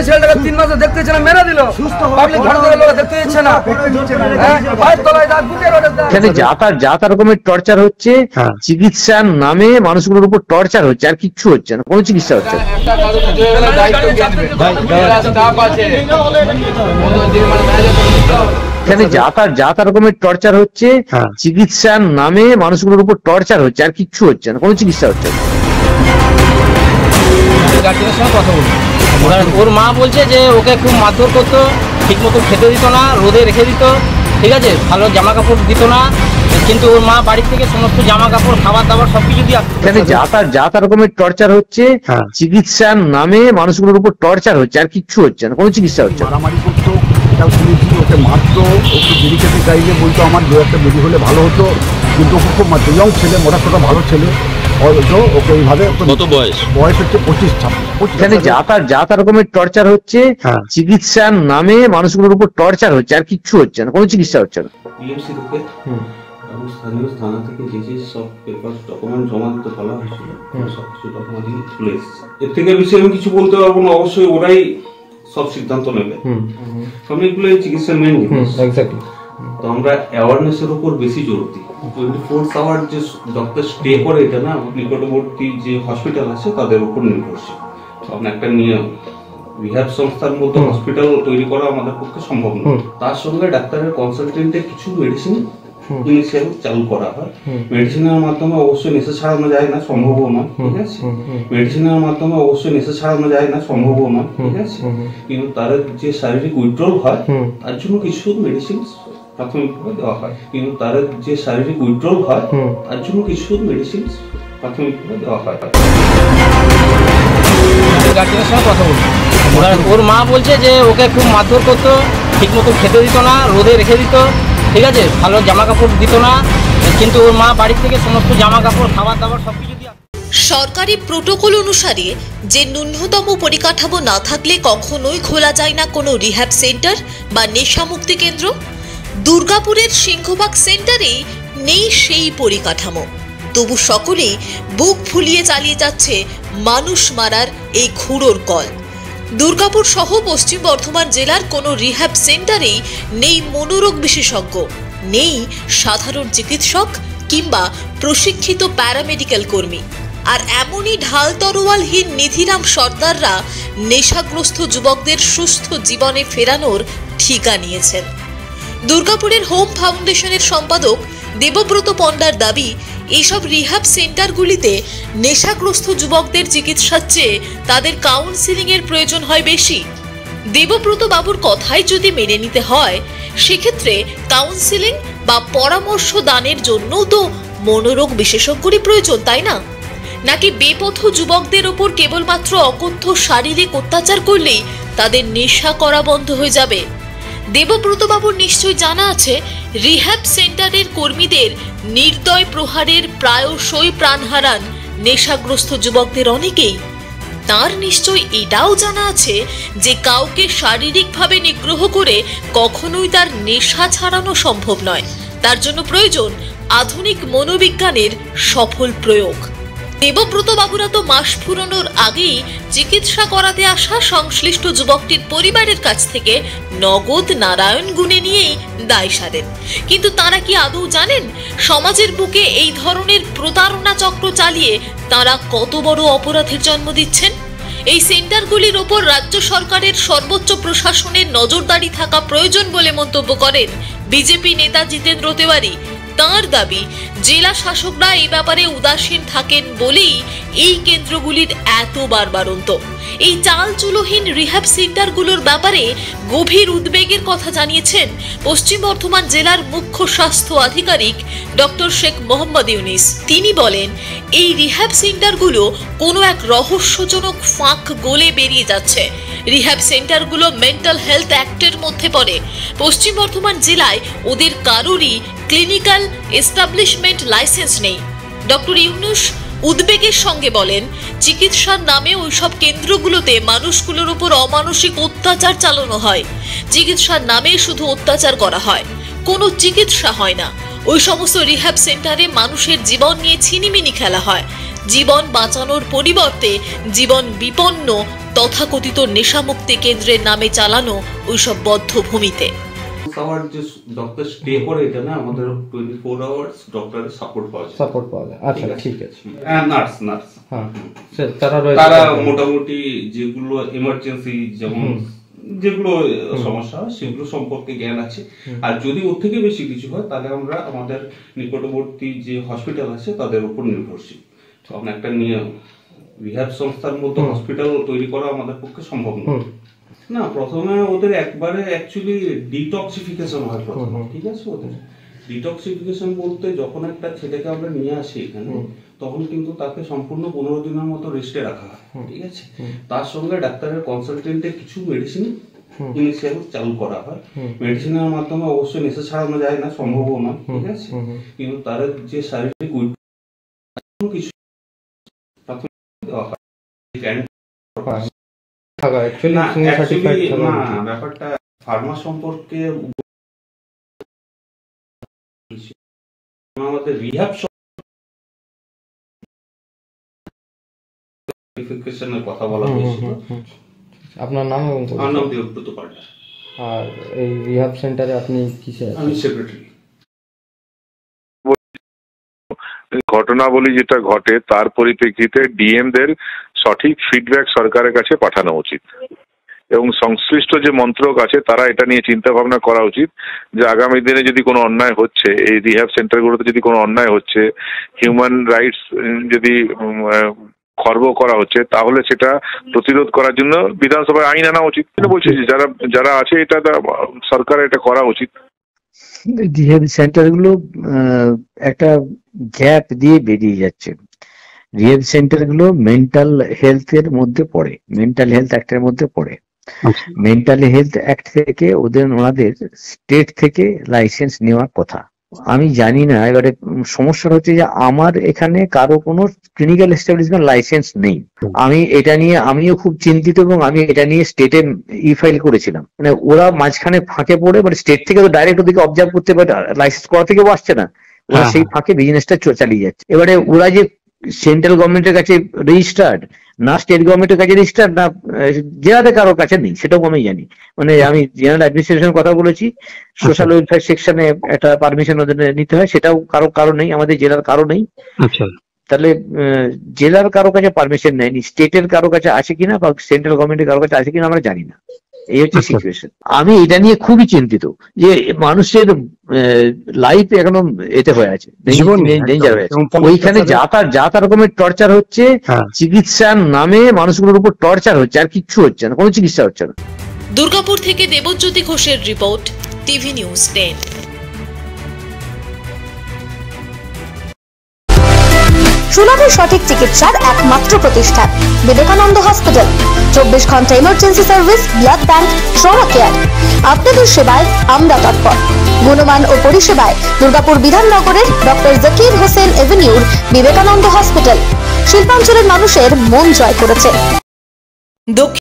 ছেলেটাকে 3 মাসে দেখতে ইচ্ছে না, মেরে দিল। পাবলিক ঘর করে লোক দেখতে ইচ্ছে না, পায়ের তলায় দাগ, বুকের ওপরে দাগ। এখানে যা তা রকমের টর্চার হচ্ছে, চিকিৎসার নামে মানুষগুলোর উপর টর্চার হচ্ছে, আর কিচ্ছু হচ্ছে না, কোনো চিকিৎসা হচ্ছে না। এখানে যা তা রকমের টর্চার হচ্ছে, চিকিৎসার নামে মানুষগুলোর উপর টর্চার হচ্ছে, আর কিচ্ছু হচ্ছে না, কোনো চিকিৎসা হচ্ছে না। ওর মা বলছে যে ওকে খুব মারধর করতো, ঠিক মতো খেতে দিত না, রোদে রেখে দিত, ঠিক আছে, ভালো জামা কাপড় দিত না, কিন্তু ওর মা বাড়ি থেকে সমস্ত জামা কাপড়, খাবার দাবার সবকিছু দিয়ে। এখানে যা তা রকমের টর্চার হচ্ছে, চিকিৎসার নামে মানুষগুলোর উপর টর্চার হচ্ছে, আর কিচ্ছু হচ্ছে না, কোনো চিকিৎসা হচ্ছে না। মারামারি করতো, এটাও শুনেছি, ওকে মারতো, ওকে বেরিয়ে খেতে চাইলে বলতো আমার 2-1টা বেরি হলে ভালো হতো, কিন্তু ওকে খুব মারতো। ইয়ং ছেলে, মোটাসোটা ভালো ছেলে, হয়তো ওকে এইভাবে। কত বয়স? বয়স হচ্ছে 25-26। এখানে যা তা রকমের টর্চার হচ্ছে, চিকিৎসার নামে মানুষগুলোর উপর টর্চার হচ্ছে, আর কিচ্ছু হচ্ছে না, কোনো চিকিৎসা হচ্ছে না। বিএমসি থেকে এবং স্থানীয় থানা থেকে যে সব পেপার ডকুমেন্ট জমা দিতে বলা হয়েছিল, সবকিছু ডকুমেন্ট তুলে এসেছে। এর থেকে বেশি আমি কিছু বলতে পারবো না, অবশ্যই ওরাই সব সিদ্ধান্ত নেবে। কারণ এগুলো চিকিৎসার মেন জিনিস। তো আমরা অ্যাওয়ারনেসের উপর বেশি জোর দিই। 24 আওয়ার যে ডক্টর স্টে করে, এটা না নিকটবর্তী যে হসপিটাল আছে তাদের উপর নির্ভরশীল। আপনার একটা নিয়ম, রিহ্যাব সংস্থার মতো হসপিটাল তৈরি করা আমাদের পক্ষে সম্ভব নয়। তার সঙ্গে ডাক্তারের কনসালটেন্টের কিছু মেডিসিন ইনিশিয়াল চালু করা হয়। মেডিসিনের মাধ্যমে অবশ্যই নেশা ছাড়ানো যায় না, সম্ভবও নয়, ঠিক আছে। মেডিসিনের মাধ্যমে অবশ্যই নেশা ছাড়ানো যায় না, সম্ভবও নয়, ঠিক আছে। কিন্তু তার যে শারীরিক উইথড্রল হয়, তার জন্য কিছু মেডিসিন প্রাথমিকভাবে দেওয়া হয়। কিন্তু তার যে শারীরিক উইথড্রল হয়, তার জন্য কিছু মেডিসিন প্রাথমিকভাবে দেওয়া হয়। ওর মা বলছে যে ওকে খুব মারধর করতো, ঠিক মতো খেতে দিত না, রোদে রেখে দিত, ঠিক আছে, ভালো জামা কাপড় দিত না, কিন্তু ওর মা বাড়ি থেকে সমস্ত জামা কাপড়, খাবার দাবার সবকিছু দিয়ে। সরকারি প্রোটোকল অনুসারে যে ন্যূনতম পরিকাঠামো না থাকলে কখনোই খোলা যায় না কোনো রিহ্যাব সেন্টার বা নেশামুক্তি কেন্দ্র। দুর্গাপুরের সিংহবাগ সেন্টারে নেই সেই পরিকাঠামো, তবু সকলেই বুক ফুলিয়ে চালিয়ে যাচ্ছে মানুষ মারার এই খুঁড়োর কল। দুর্গাপুর সহ পশ্চিম বর্ধমান জেলার কোনো রিহ্যাব সেন্টারেই নেই মনোরোগ বিশেষজ্ঞ, নেই সাধারণ চিকিৎসক কিংবা প্রশিক্ষিত প্যারামেডিক্যাল কর্মী। আর এমনই ঢাল তরোয়ালহীন নিধিরাম সর্দাররা নেশাগ্রস্ত যুবকদের সুস্থ জীবনে ফেরানোর ঠিকা নিয়েছেন। দুর্গাপুরের হোম ফাউন্ডেশনের সম্পাদক দেবব্রত পণ্ডার দাবি, এইসব রিহ্যাব সেন্টারগুলিতে নেশাগ্রস্ত যুবকদের চিকিৎসার চেয়ে তাদের কাউন্সিলিং এর প্রয়োজন হয় বেশি। দেবব্রত বাবুর কথাই যদি মেনে নিতে হয়, সেক্ষেত্রে কাউন্সিলিং বা পরামর্শ দানের জন্য তো মনোরোগ বিশেষজ্ঞরই প্রয়োজন, তাই না? নাকি বেপথ যুবকদের ওপর কেবলমাত্র অকথ্য শারীরিক অত্যাচার করলেই তাদের নেশা করা বন্ধ হয়ে যাবে? দেবব্রত বাবুর নিশ্চয়ই জানা আছে, রিহ্যাব সেন্টারের কর্মীদের নির্দয় প্রহারের প্রায়শই প্রাণ হারান নেশাগ্রস্ত যুবকদের অনেকেই। তার নিশ্চয়ই এটাও জানা আছে যে কাউকে শারীরিকভাবে নিগ্রহ করে কখনোই তার নেশা ছাড়ানো সম্ভব নয়। তার জন্য প্রয়োজন আধুনিক মনোবিজ্ঞানের সফল প্রয়োগ। দেবব্রত বাবুরা তো মাস ফুরোনোর আগেই চিকিৎসা করাতে আসা সংশ্লিষ্ট যুবকটির পরিবারের কাছ থেকে নগদ নারায়ণ গুণে নিয়েই দায় সারেন। কিন্তু তারা কি আদৌ জানেন সমাজের বুকে এই ধরনের প্রতারণা চক্র চালিয়ে তারা কত বড় অপরাধের জন্ম দিচ্ছেন? এই সেন্টারগুলির ওপর রাজ্য সরকারের সর্বোচ্চ প্রশাসনের নজরদারি থাকা প্রয়োজন বলে মন্তব্য করেন বিজেপি নেতা জিতেন্দ্র তেওয়ারি। তাঁর দাবি, জেলা শাসকরা এই ব্যাপারে উদাসীন থাকেন বলেই এই কেন্দ্রগুলির এত বারবারন্ত। এই চালচুলোহীন রিহ্যাব সেন্টারগুলোর ব্যাপারে গভীর উদ্বেগের কথা জানিয়েছেন পশ্চিম বর্ধমান জেলার মুখ্য স্বাস্থ্য আধিকারিক ডক্টর শেখ মোহাম্মদ ইউনিস। তিনি বলেন, এই রিহ্যাব সেন্টারগুলো কোনো এক রহস্যজনক ফাঁক গলে বেরিয়ে যাচ্ছে। রিহ্যাব সেন্টারগুলো মেন্টাল হেলথ অ্যাক্টের মধ্যে পড়ে। পশ্চিম বর্ধমান জেলায় ওদের কারোরই ক্লিনিক্যাল এস্টাবলিশমেন্ট লাইসেন্স নেই। ডক্টর ইউনুস উদ্বেগের সঙ্গে বলেন, চিকিৎসার নামে ওইসব কেন্দ্রগুলোতে মানুষগুলোর উপর অমানসিক অত্যাচার চালানো হয়। চিকিৎসার নামে শুধু অত্যাচার করা হয়, কোনো চিকিৎসা হয় না। ওই সমস্ত রিহ্যাব সেন্টারে মানুষের জীবন নিয়ে ছিনিমিনি খেলা হয়। জীবন বাঁচানোর পরিবর্তে জীবন বিপন্ন তথাকথিত নেশামুক্তি কেন্দ্রের নামে চালানো ওইসব বদ্ধভূমিতে। আওয়ার যে ডক্টর স্টে করে এটা না, আমাদের 24 আওয়ার্স ডক্টরের সাপোর্ট পাওয়া যায়। সাপোর্ট পাওয়া যায়, আচ্ছা ঠিক আছে। নার্স হ্যাঁ, তারা রয়েছে, তারা মোটামুটি যেগুলো এমার্জেন্সি, যেমন যেগুলো সমস্যা হয় সেগুলো সম্পর্কে জ্ঞান আছে। আর যদি ওর থেকে বেশি কিছু হয় তাহলে আমরা আমাদের নিকটবর্তী যে হসপিটাল আছে তাদের উপর নির্ভরশীল। তখন একটা রিহ্যাব সংস্থার মতো হসপিটাল তৈরি করা আমাদের পক্ষে সম্ভব নয়। না, প্রথমে ওদের একবারে অ্যাকচুয়ালি ডিটক্সিফিকেশন হয় প্রথমে, ঠিক আছে। ওদের ডিটক্সিফিকেশন বলতে যখন একটা ছেলেকে আমরা নিয়ে আসি এখানে, তখন কিন্তু তাকে সম্পূর্ণ 15 দিনের মতো রেস্টে রাখা হয়, ঠিক আছে। তার সঙ্গে ডাক্তারের কনসালটেন্টের কিছু মেডিসিন ইনিশিয়াল চালু করা হয়। মেডিসিনের মাধ্যমে অবশ্যই নেশা ছাড়ানো যায় না, সম্ভবও নয়, ঠিক আছে। কিন্তু তার যে শারীরিক কিছু দেওয়া হয়। ব্যাপারটা ফার্মা সম্পর্কে আমাদের রিহ্যাব কথা বলা হয়েছিল। আপনার নাম? আমার নাম দেবব্রত পাল্টা। আর এই রিহ্যাব সেন্টারে আপনি কিসে? আমি সেক্রেটারি। ঘটনাবলী যেটা ঘটে তার পরিপ্রেক্ষিতে ডিএমদের সঠিক ফিডব্যাক সরকারের কাছে পাঠানো উচিত এবং সংশ্লিষ্ট যে মন্ত্রক আছে তারা এটা নিয়ে চিন্তা ভাবনা করা উচিত যে আগামী দিনে যদি কোনো অন্যায় হচ্ছে, এই রিহ্যাব সেন্টারগুলোতে যদি কোনো অন্যায় হচ্ছে, হিউম্যান রাইটস যদি খর্ব করা হচ্ছে, তাহলে সেটা প্রতিরোধ করার জন্য বিধানসভায় আইন আনা উচিত। বলছি যে যারা আছে এটা সরকার এটা করা উচিত। রিহ্যাব সেন্টারগুলো একটা গ্যাপ দিয়ে বেরিয়ে যাচ্ছে। রিহ্যাব সেন্টারগুলো মেন্টাল হেলথের মধ্যে পড়ে, মেন্টাল হেলথ অ্যাক্টের মধ্যে পড়ে। মেন্টাল হেলথ অ্যাক্ট থেকে ওনাদের স্টেট থেকে লাইসেন্স নেওয়ার কথা। আমি জানি না, এবারে সমস্যা হচ্ছে যে আমার এখানে কারো কোনো ক্লিনিক্যাল এস্টাবলিশমেন্ট লাইসেন্স নেই। আমি এটা নিয়ে আমিও খুব চিন্তিত এবং আমি এটা নিয়ে স্টেটে ফাইল করেছিলাম। মানে ওরা মাঝখানে ফাঁকে পড়ে, মানে স্টেট থেকে তো ডাইরেক্ট ওদিকে অবজার্ভ করতে পারে, লাইসেন্স করা থেকেও আসছে না, ওরা সেই ফাঁকে বিজনেসটা চালিয়ে যাচ্ছে। এবারে ওরা যে সেন্ট্রাল গভর্নমেন্টের কাছে রেজিস্টার্ড না, স্টেট গভর্নমেন্টের কাছে রেজিস্টার্ড না, জেলাতে কারোর কাছে নেই, সেটাও আমি জানি। মানে আমি জেনারেল অ্যাডমিনিস্ট্রেশনের কথা বলেছি, সোশ্যাল ওয়েলফেয়ার সেকশনে একটা পারমিশন ওদের নিতে হয়, সেটাও কারো নেই, আমাদের জেলার কারো নেই। তাহলে জেলার কারো কাছে পারমিশন নেয়নি, স্টেটের কারো কাছে আছে কিনা বা সেন্ট্রাল গভর্নমেন্টের কারো কাছে আছে কিনা আমরা জানি না। এই হচ্ছে সিচুয়েশন। আমি এটা নিয়ে খুবই চিন্তিত যে মানুষের লাইফ এখনো এতে হয়ে আছে, ডেঞ্জার হয়ে আছে। ওইখানে যা তা রকমের টর্চার হচ্ছে, চিকিৎসার নামে মানুষগুলোর উপর টর্চার হচ্ছে, আর কিচ্ছু হচ্ছে না, কোনো চিকিৎসা হচ্ছে না। দুর্গাপুর থেকে দেবজ্যোতি ঘোষের রিপোর্ট, টিভি নিউজ 10। সুলভে সঠিক চিকিৎসার একমাত্র প্রতিষ্ঠান বিবেকানন্দ হসপিটাল। 24 ঘন্টা emergency service, blood bank, trauma care. আপনাদের সেবায় আমরা তৎপর। গুণমান ও পরিষেবায় দুর্গাপুর বিধাননগরের ডক্টর জাকির হোসেন এভিনিউর বিবেকানন্দ হসপিটাল শিল্পাঞ্চলের মানুষের মন জয় করেছে।